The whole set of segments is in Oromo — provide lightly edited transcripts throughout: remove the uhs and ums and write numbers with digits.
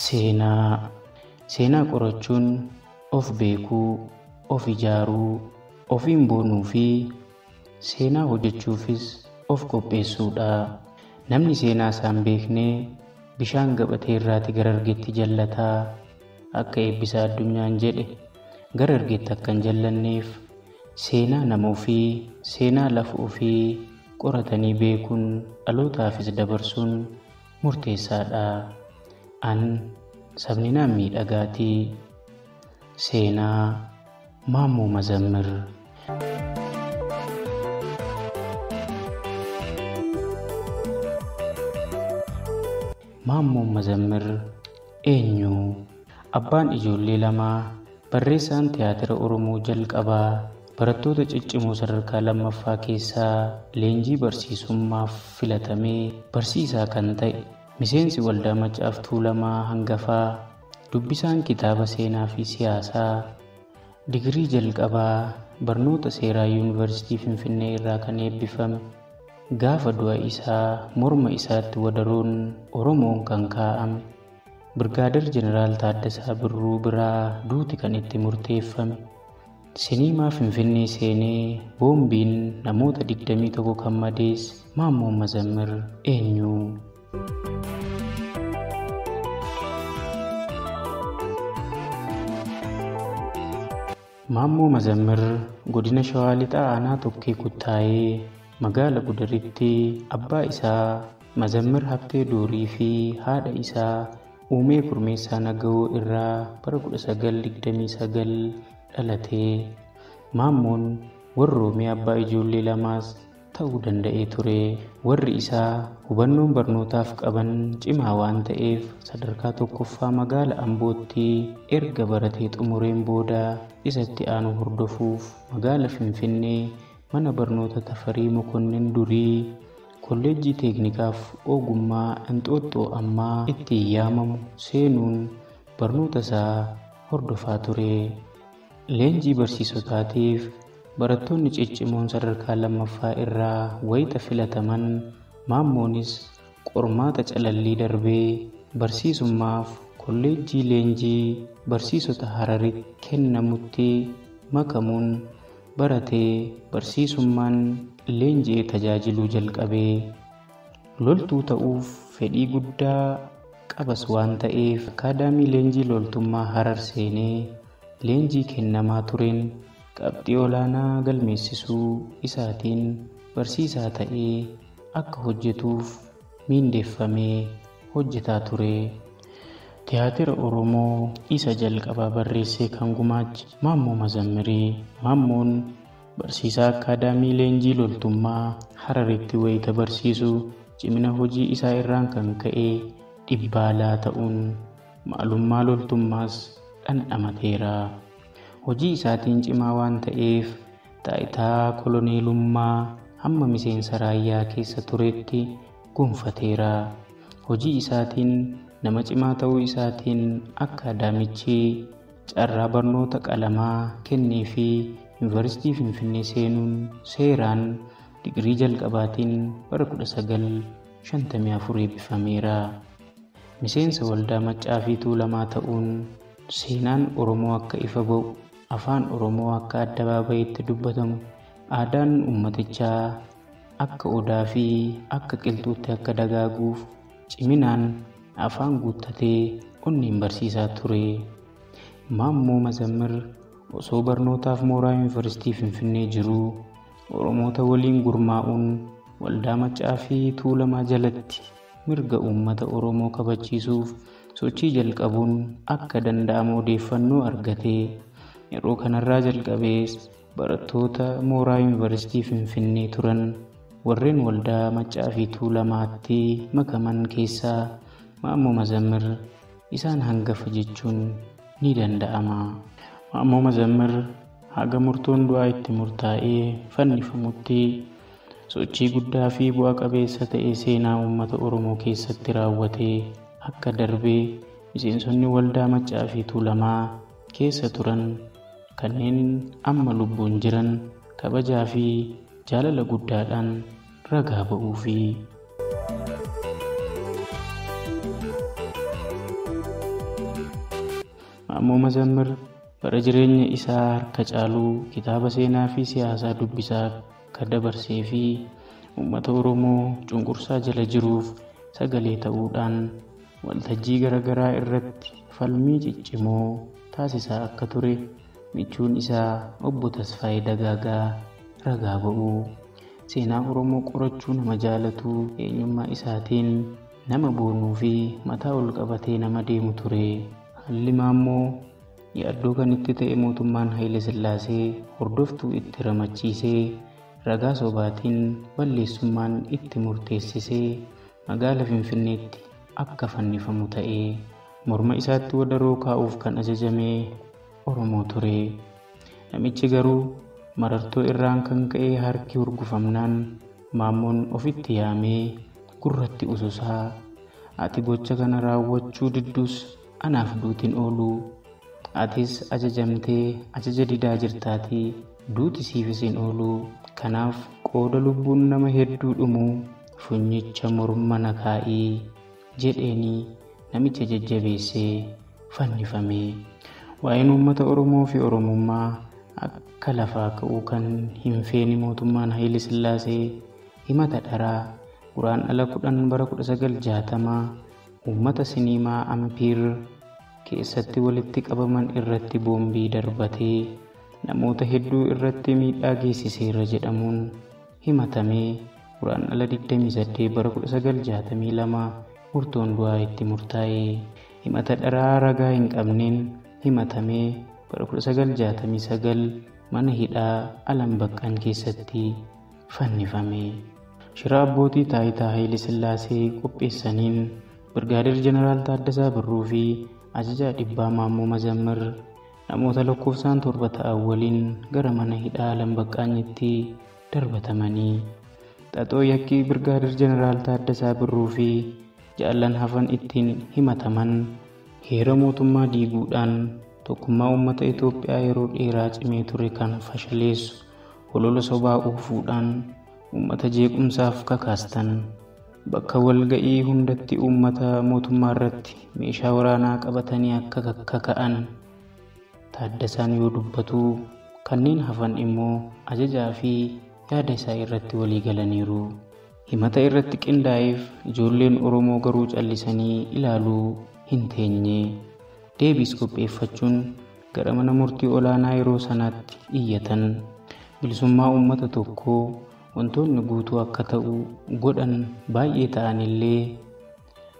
Seenaa. Seenaa qorachuun of beekuu, of ijaaruu, ofiin boonuu fi seenaa hojjechuufis of qopheessuudha. Namni seenaa isaan beekne bishaan gabatee irraati gara argeetti jallataa. Akka Eebbisaa Addunyaan jedhe gara argeetti akka hin jallanneef seenaa nama ofii, seenaa lafa ofii qoratanii beekuun dhalootaafis dabarsuun murteessaadha. Sabni naan miidhagaatii. Seenaa Maammoo Mazammir. Maammoon Mazammir eenyu? Abbaan ijoollee lamaa, barreessaan tiyaatira Oromoo jalqabaa, barattoota ciccimoo sadarkaa lammaffaa keessaa leenjii barsiisummaaf filatamee barsiisaa kan ta'e, miseensi waldaa Maccaaf Tuulamaa hangafaa, dubbisaan kitaaba seenaa fi siyaasaa, digirii jalqabaa barnoota seeraa yuunivarsiitii Finfinnee irraa kan eebbifame, gaafa du'a isaa morma isaatti wadaroon Oromoon kan kaa'ame, Birgaadir Jeneraal Taaddasaa Birruu biraa duuti kan itti murteeffame, siniimaa Finfinnee seenee boombiin namoota 21 kan madeesse Maammoon Mazammir eenyu? Maammoo Mazammir godina Shawaa Lixaa Aanaa Tokkee Kuttaayee magaala Gudaritti abbaa isaa Mazammir Habtee Doorii fi haadha isaa Uumee Kurmeessaa Nagahoo irraa bara 1929 dhalatee. Maammoon warra Oromoo abbaa ijoollee lamaas ta'uu danda'ee ture. Warri isaa hubannoon barnootaaf qaban cimaa waan ta'eef sadarkaa tokkoffaa magaala Ambootti erga baratee xumureen booda isatti aanu hordofuuf magaala Finfinnee mana barnoota Tafarii Mokonnin Durii kolleejjii teeknikaaf ogummaa Inxooxxoo ammaa itti yaamamu seenuun barnoota isaa hordofaa ture. Leenjii barsiisotaatiif barattoonni ciccimoon sadarkaa lammaffaa irraa wayita filataman, Maammoonis qormaata calallii darbee barsiisummaaf kolleejjii leenjii barsiisota Hararii kennamutti makamuun baratee barsiisummaan leenji'ee tajaajiluu jalqabee. Loltuu ta'uuf fedhii guddaa qabas waan ta'eef akaadaamii leenjii loltummaa Harar seenee leenjii kennamaa tureen qabxii olaanaa galmeessisuu isaatiin barsiisaa ta'ee akka hojjetuuf miindeeffamee hojjetaa ture. Tiyaatira Oromoo isa jalqabaa barreessee kan gumaache Maammoo Mazammirii. Maammoon barsiisaa akaadaamii leenjii loltummaa Hararitti wayita barsiisu cimina hojii isaa irraan kan ka'e dhibbaalaa ta'uun maalummaa loltummaas dhandhamateera. Hojii isaatiin cimaa waan ta'eef taayitaa koloneelummaa hamma miseensa raayyaa keessa turetti gonfateera. Hojii isaatiin nama cimaa ta'uu isaatiin akaadaamichi carraa barnoota qalamaa kennee fi yuunivarsiitii Finfinnee seenuun seeraan digirii jalqabaatiin bara 1954 eebbifameera. Miseensa waldaa Maccaa fi Tuulamaa ta'uun seenaan Oromoo akka ifa ba'u, afaan Oromoo akka addabaabayitti dubbatamu, aadaan ummatichaa akka odaa fi akka qilxuutti akka dagaaguuf ciminaan afaan guuttatee onneen barsiisaa ture. Maammoo Mazammir osoo barnootaaf mooraa yuunivarsiitii Finfinnee jiruu Oromoota waliin gurmaa'uun waldaa Maccaa fi Tuulamaa jalatti mirga uummata Oromoo kabachiisuuf sochii jalqabuun akka danda'amu odeeffannoo argatee yeroo kanarraa jalqabees barattoota mooraa yuunivarsiitii Finfinnee turan warreen waldaa Maccaa fi Tuulamaatti makaman keessaa Maammoo Mazammir isaan hangafa jechuun ni danda'ama. Maammoo Mazammir haga murtoon du'aa itti murtaa'ee fannifamutti sochii guddaa fi bu'aa qabeessa ta'e seenaa uummata Oromoo keessatti raawwatee akka darbee miseensonni waldaa Maccaa fi Tuulamaa keessa turan kanneen amma lubbuun jiran kabajaa fi jaalala guddaadhaan ragaa ba'uu fi Maammoo Mazammir bara jireenya isaa harka caaluu kitaaba seenaa fi siyaasaa dubbisaa kan dabarsee fi uummata Oromoo cunqursaa jala jiruuf sagalee ta'uudhaan waltajjii garaagaraa irratti falmii ciccimoo taasisaa akka ture michuun isaa obbo Tasfaayee Dagaagaa ragaa ba'u. Seenaa Oromoo qorachuu nama jaalatu, eenyummaa isaatiin nama boonuu fi mataa ol qabatee nama deemu ture. Haalli Maammoo yaaddoo kan itti ta'e mootummaan Haayile Sillaasee hordoftuu itti ramachiisee ragaa sobaatiin balleessummaan itti murteessisee magaala Finfinneetti akka fannifamu ta'ee morma isaatti wadaroo kaa'uuf kan ajajame Oromoo ture. Namichi garuu marartoo irraan kan ka'e harki hurgufamnaan Maammoon ofitti yaamee gurratti ususaa, ati gocha kana raawwachuu diddus anaaf duutiin oolu, atis ajajamtee ajaja didaa jirtaatii duuti siifis hin oolu, kanaaf qooda lubbuun nama hedduu dhumu funyicha morma na kaa'ii jedheeni namicha jajjabeessee fannifame. Waa'een uummata Oromoo fi Oromummaa akka lafaa ka'uu kan hin feene mootummaan Haayile Sillaasee himata dharaa Guraandhala 10 bara 1960 uummata Sinimaa Ampiir keessatti walitti qabaman irratti boombii darbatee namoota hedduu irratti miidhaa geessiseera jedhamuun himatamee Guraandhala 28 bara 1962 murtoon du'aa itti murtaa'e. Himata dharaa ragaa hin qabneen himatamee bara 1969 mana hidhaa Alam Baqqaan keessatti fannifame. Shira abbootii taayitaa Haayile Sillaasee qopheessaniin Birgaadeer Jeneraal Taaddasaa Birruu fi ajajaa dhibbaa Maammoo Mazammir namoota lakkoofsaan 7 ta'an waliin gara mana hidhaa Alam Baqqaanitti darbatamanii xaxoo yakkii Birgaadeer Jeneraal Taaddasaa Birruu fi jaallan hafan ittiin himataman heera mootummaa diiguudhaan tokkummaa uummata Itoophiyaa yeroo dheeraa cimee ture kan fashaleessu holola sobaa uufuudhaan uummata jeequmsaaf kakaastan. Bakka walga'ii hundatti uummata mootummaa irratti meeshaa waraanaa qabatanii akka kaka'an Taaddasaan yoo dubbatu, kanneen hafan immoo ajajaa fi yaada isaa irratti walii galaniiru. Himata irratti qindaa'eef ijoolleen Oromoo garuu callisanii ilaaluu hin teenye. Deebiis qopheeffachuun gara mana murtii olaanaa yeroo sanaatti iyyatan. Bilisummaa uummata tokkoo wantoonni guutuu akka ta'u godhan baay'ee ta'anillee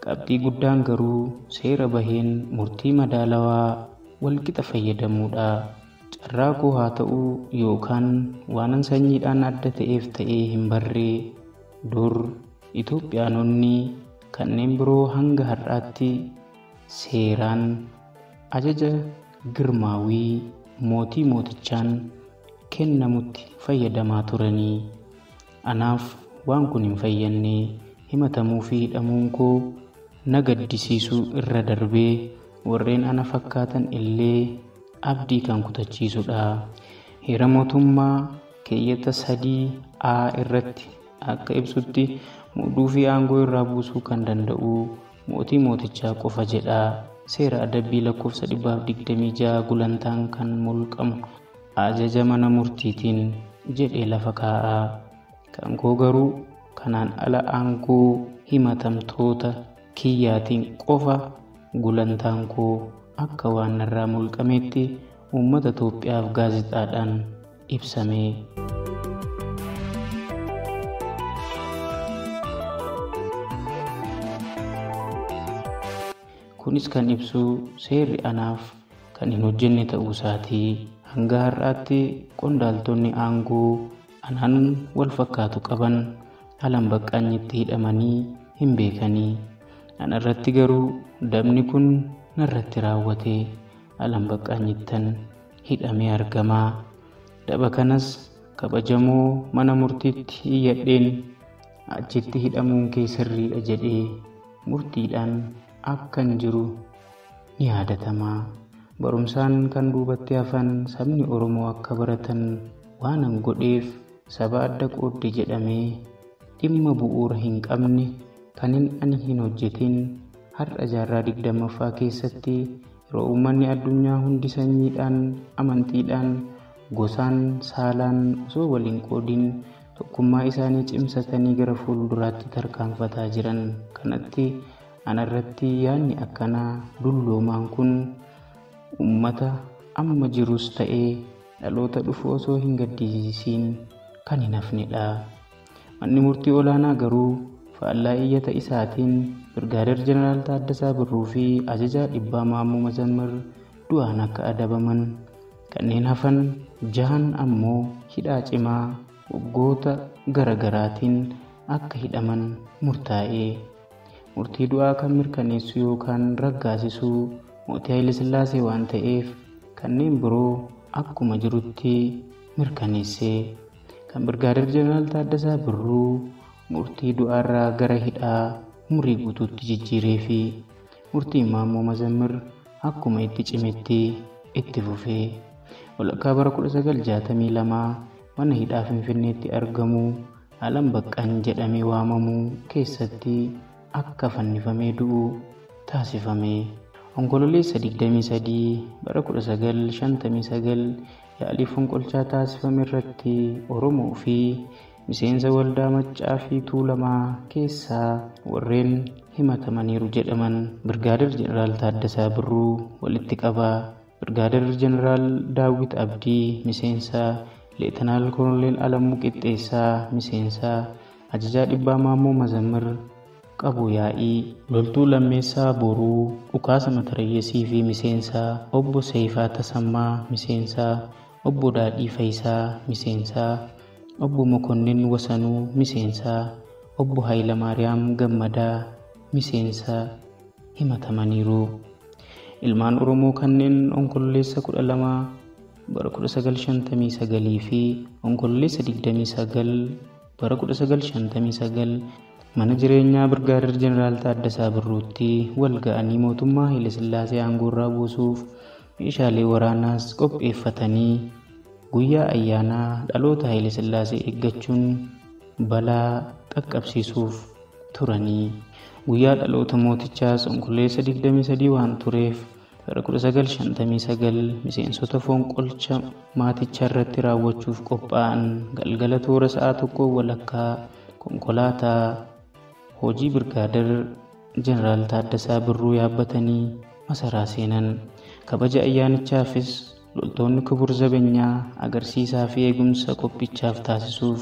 qabxii guddaan garuu seera baheen murtii madaalawaa walqixa fayyadamuudha. Carraa koo haa ta'u yookaan waanan sanyiidhaan adda ta'eef ta'ee hin barree dur Itoophiyaanonni kanneen biroo hanga har'aatti seeraan ajaja girmaawii mootii mootichaan kennamutti fayyadamaa turanii. Anaaf waan kun hin fayyadne himatamuu fi hidhamuun koo na gaddisiisuu irra darbee warreen ana fakkaatan illee abdii kan kutachiisudha. Heera mootummaa keeyyata 3A irratti akka ibsutti muduu fi aangoo irraa buusuu kan danda'u mootii mootichaa qofa jedha. Seera adabbii lakkoofsa 126 gulantaan kan mulqamu ajaja mana murtiitiin jedhee lafa kaa'a. Kan koo garuu kanaan ala aangoo himatamtoota kiyyaatiin qofa gulantaan koo akka waan narraa mulqameetti uummata Itoophiyaaf gaazexaadhaan ibsame. Kunis kan ibsu seerri anaaf kan hin hojjenne ta'uu isaatii. Hanga har'aatti qondaaltonni aangoo anaan wal fakkaatu qaban Alam Baqqaanitti hidhamanii hin beekanii. Ana irratti garuu dabni kun narratti raawwate Alam Baqqaanittan hidhamee argama. Daba kanas kabajamoo mana murtiitti iyyadheen achitti hidhamuun kee sirriidha jedhee murtiidhaan akkan jiru ni yaadatama. Barumsaan kan duubatti hafan sabni Oromoo akka baratan waanan godheef saba adda qoodde jedhamee dhimma bu'uura hin qabne kanin ani hin hojjetin har'a jaarraa 20ffaa keessatti yeroo uummanni addunyaa hundi sanyiidhaan, amantiidhaan, gosaan, saalaan osoo waliin qoodin tokkummaa isaanii cimsatanii gara fuulduraatti tarkaanfataa jiran kanatti anarratti yaadni akkanaa dulloomaan kun uummata amma jirus ta'ee dhaloota dhufu osoo hin gaddisiisiin kan hin hafnedha. Manni murtii olaanaa garuu faallaa iyyata isaatiin Birgaadeer Jeneraal Taaddasaa Birruu fi Ajajaa Dhibbaa Maammoo Mazammir du'aan akka adabaman, kanneen hafan 6 ammoo hidhaa cimaa waggoota garagaraatiin akka hidhaman murtaa'e. Murtii du'aa kan mirkaneessu yookaan raggaasisu mootii Haayile Sillaasee waan ta'eef kanneen biroo akkuma jirutti mirkaneesse. Kan Birgaadeer Jeneraal Taaddasaa Birruu murtii du'aarraa gara hidhaa umurii guutuutti jijjiiree fi murtiin Maammoo Mazammir akkuma itti cimetti itti fufee walakkaa bara 1962 mana hidhaa Finfinneetti argamu Alam Baqqaan jedhamee waamamu keessatti akka fannifamee du'u taasifame. Onkololeessa 23 bara 1959 yaalii fonqolchaa taasifame irratti Oromoo fi miseensa waldaa Maccaa fi Tuulamaa keessaa warreen himatamaniiru jedhaman Birgaadeer Jeneraal Taaddasaa Birruu walitti qabaa, Birgaadeer Jeneraal Daawit Abdii miseensa, Leetanaal Kooloneel Alamuu Qixxeessaa miseensa, Ajajaa Dhibbaa Maammoo Mazammir qabu yaa'ii, Loltuu Lammeessaa Boruu, Dhukaasa Matarayyeesii fi miseensa, Obbo Seeyfaa Tasammaa miseensa, Obbo Daadhii Fayisaa miseensa, Obbo Mokonnin Wasanuu miseensa, Obbo Hayilamaariyaam Gammadaa miseensa himatamaniiru. Ilmaan Oromoo kanneen onkololeessa 12 bara 1959 fi onkololeessa 29 bara 1959 mana jireenyaa Birgaadeer Jeneraal Taaddasaa Birruutti wal ga'anii mootummaa Haayile Sillaasee aangoorraa buusuuf meeshaalee waraanaas qopheeffatanii guyyaa ayyaanaa dhaloota Haayile Sillaasee eeggachuun balaa qaqqabsiisuuf turanii. Guyyaa dhaloota mootichaas onkololeessa 23 waan tureef bara 1959 miseensota fonqolcha maatichaa irratti raawwachuuf qophaa'an galgala toora sa'aa 1:30 konkolaataa hojii Birgaadeer Jeneraal Taaddasaa Birruu yaabbatanii masaraa seenan. Kabaja ayyaanichaafis loltoonni Kibur Zabeenyaa agarsiisaa fi eegumsa qophichaaf taasisuuf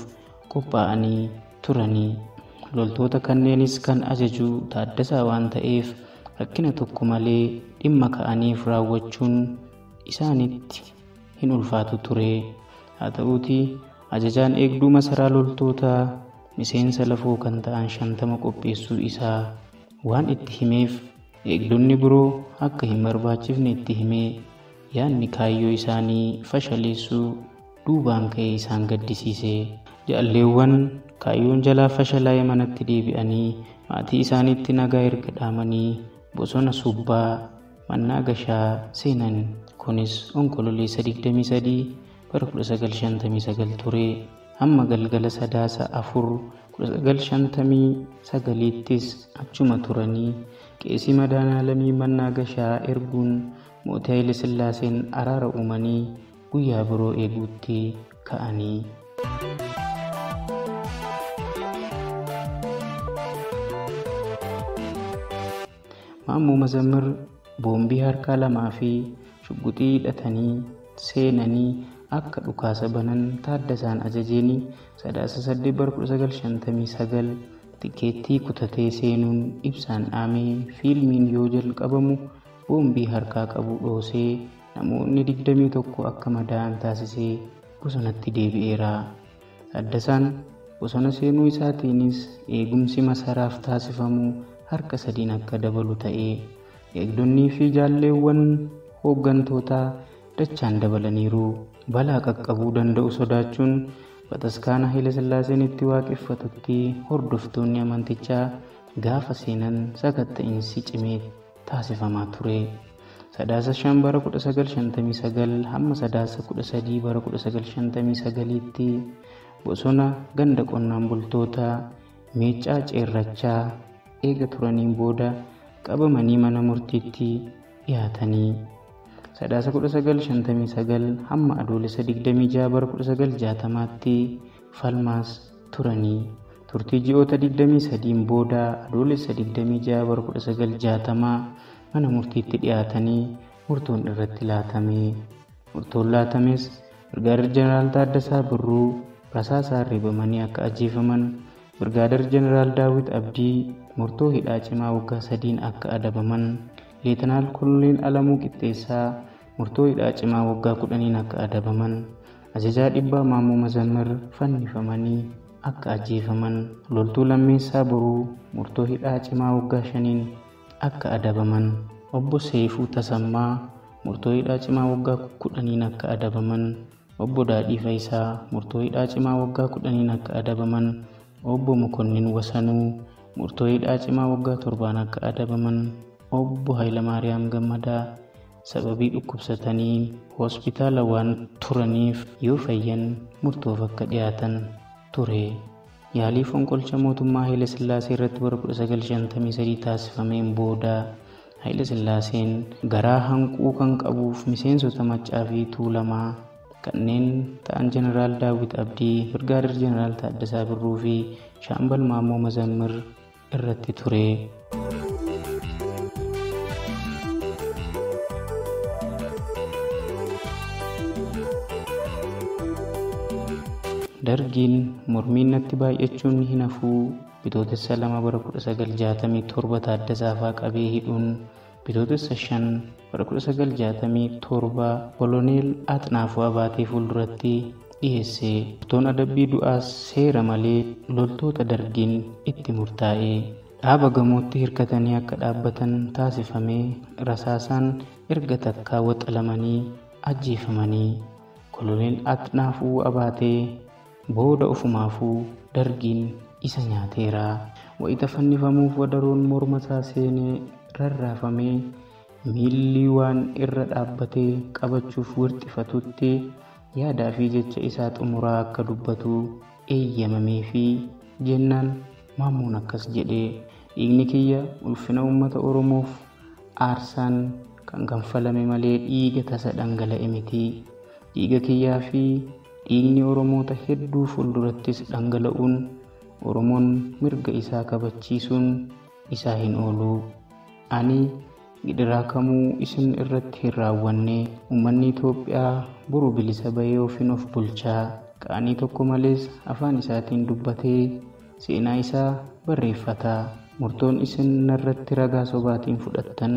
qophaa'anii turanii. Loltoota kanneenis kan ajaju Taaddasaa waan ta'eef rakkina tokko malee dhimma ka'aniif raawwachuun isaanitti hin ulfaatu ture. Haa ta'uutii ajajaan eegduu masaraa loltootaa miseensa lafoo kan ta'an 50 qopheessuu isaa waan itti himeef eegdonni biroo akka hin barbaachifne itti himee yaadni kaayyoo isaanii fashaleessuu duubaan ka'ee isaan gaddisiise. Jaalleewwan kaayyoon jalaa fashalaa'ee manatti deebi'anii maatii isaaniitti nagaa erga dhaamanii bosona Subbaa Mannaa Gashaa seenan. Kunis onkololeessa 23 bara 1959 ture. Hamma galgala Sadaasa 4 1959ttis achuma turanii qeesii Madaanaalamii Mannaa Gashaa erguun mootii Haayile Sillaaseen araara uumanii guyyaa biroo eeguutti ka'anii. Maammoo Mazammir boombii harkaa 2 fi shugguxii hidhatanii seenanii akka dhukaasa banan Taaddasaan ajajeeni Sadaasa 8 bara 1959 tikeettii kutatee seenuun ibsaan dhaamee fiilmiin yoo jalqabamu boombii harkaa qabu dhoosee namoonni 21 akka madaa'an taasisee bosonatti deebi'eera. Taaddasaan bosona seenuu isaatiinis eegumsi masaraaf taasifamu harka 3 akka dabalu ta'ee eegdonnii fi jaalleewwan hooggantootaa dachaan dabalaniiru. Balaa qaqqabuu danda'u sodaachuun bataskaana Haayile Sillaaseen itti waaqeffatutti hordoftoonni amantichaa gaafa seenan sakatta'insi cimee taasifamaa ture. Sadaasa 5 bara 1959 hamma Sadaasa 13 bara 1959tti bosona ganda qonnaan bultootaa Meeccaa Ceerrachaa eega turaniin booda qabamanii mana murtiitti dhiyaatanii. Sadaasa 1959 hamma adoolessa 26 bara 1960tti falmaas turanii. Turtii ji'oota 23 booda adoolessa 26 bara 1960 mana murtiitti dhiyaatanii murtoon irratti laatame. Murtoon laatames Birgaadir Jeneraal Taaddasaa Birruu rasaasaan reebamanii akka ajjeefaman, Birgaadir Jeneraal Daawit Abdii murtoo hidhaa cimaa waggaa 3 akka adabaman, Leetanaal Koloneel Alamuu Qixxeessaa murtoo hidhaa cimaa waggaa 10 akka adabaman, Ajajaa Dhibbaa Maammoo Mazammir fannifamanii akka ajjeefaman, Loltuu Lammeessaa Boruu murtoo hidhaa cimaa waggaa 5 akka adabaman, Obbo Seefuu Tasammaa murtoo hidhaa cimaa waggaa 10 akka adabaman, Obbo Daadhii Faayisaa murtoo hidhaa cimaa waggaa 10 akka adabaman, Obbo Mokonnin Wasanuu murtoo hidhaa cimaa waggaa 7 akka adabaman, Obbo Hayilamaariyaam Gammadaa sababii dhukkubsatanii hospitaala waan turaniif yoo fayyan murtoof akka dhiyaatan ture. Yaalii fonqolcha mootummaa Haayile Sillaasee irratti bara 1953 taasifameen booda Haayile Sillaaseen garaa hanquu kan qabuuf miseensota Maccaa fi Tuulamaa kanneen ta'an Jeneraal Daawit Abdii, Birgaadir Jeneraal Taaddasaa Birruu fi Shaambal Maammoo Mazammir irratti ture. Dargiin mormiin natti baay'achuun hin hafuu bitootessa 2 bara 1967 Taaddasaa faa qabee hidhuun bitootessa 5 bara 1967 Koloneel Atnaafuu Abaatee fuulduratti dhiyeesse. Murtoon adabbii du'aas seera malee loltoota dargiin itti murtaa'e. Dhaaba gamootti hirkatanii akka dhaabbatan taasifamee rasaasaan erga takkaa waxalamanii ajjeefamanii. Koloneel Atnaafuu Abaatee booda ofumaafuu dargiin isa nyaateera. Wayita fannifamuuf wadaroon mormasaa seenee rarraafamee miilli waan irra dhaabbatee qabachuuf wirxifatutti yaadaa fi jecha isaa xumuraa akka dubbatu eeyyamamee fi jennaan Maammoon akkas jedhee, dhiigni kiyya ulfina uummata Oromoof aarsaan kan kanfalame malee dhiiga tasa dhangala'e miti. Dhiiga kiyyaa fi dhiigni Oromoota hedduu fuuldurattis dhangala'uun Oromoon mirga isaa kabachiisuun isaa hin oolu. Ani gidiraa kamuu isin irratti hin raawwanne. Uummanni Itoophiyaa boru bilisa bahee ofiin of bulchaa. Qaanii tokko malees afaan isaatiin dubbatee seenaa isaa barreeffata. Murtoon isin narratti ragaa sobaatiin fudhattan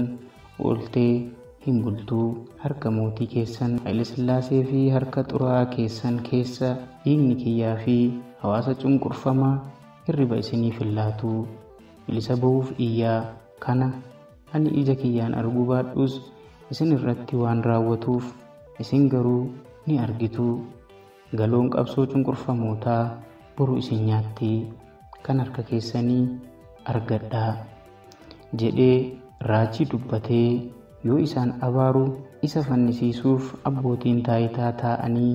ooltee hin bultuu. Harka mootii keessan Haayile Sillaasee fi harka xuraa'aa keessan keessa dhiigni kiyyaa fi hawaasa cunqurfamaa hirriba isiniif hin laatu. Bilisa bahuuf iyyaa kana ani ija kiyyaan arguu baadhus isin irratti waan raawwatuuf isin garuu ni argitu. Galoon qabsoo cunqurfamootaa boru isin nyaatti. Kan harka keessanii argadhaa jedhee raajii dubbatee yoo isaan abaaru isa fannisiisuuf abbootiin taayitaa taa'anii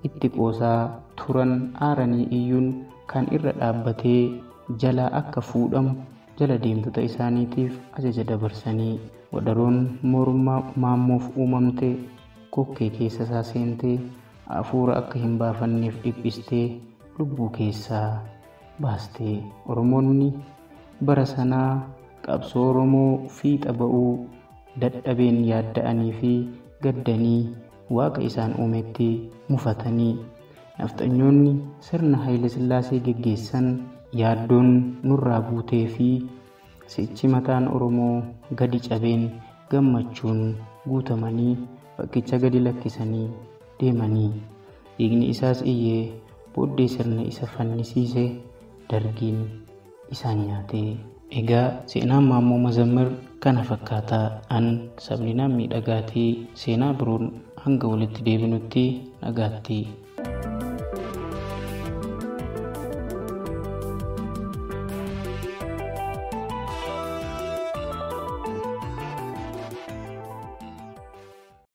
itti qoosaa turan aaranii iyyuun kan irra dhaabbatee jalaa akka fuudhamu jala deemtota isaaniitiif ajaja dabarsanii. Wadaroon mormaa Maammoof uumamte kokkee keessa isaa seentee hafuura akka hin baafanneef dhiphistee lubbuu keessaa baaste. Oromoonni bara sanaa qabsoo Oromoo fiixa ba'uu dadhabeen yaadda'anii fi gaddanii waaqa isaan uumetti mufatanii. Nafxanyoonni sirna Haayile Sillaasee geggeessan yaaddoon nurraa buutee fi sichi mataan Oromoo gadi cabeen gammachuun guutamanii bakkicha gadi lakkisanii deemanii. Dhiigni isaas iyyee booddee sirna isa fannisiise dargiin isaan nyaate. Egaa seenaan Maammoo Mazammir kana fakkaataa. An sabni miidhagaatii seenaa biroon hanga walitti deebinutti nagaatti.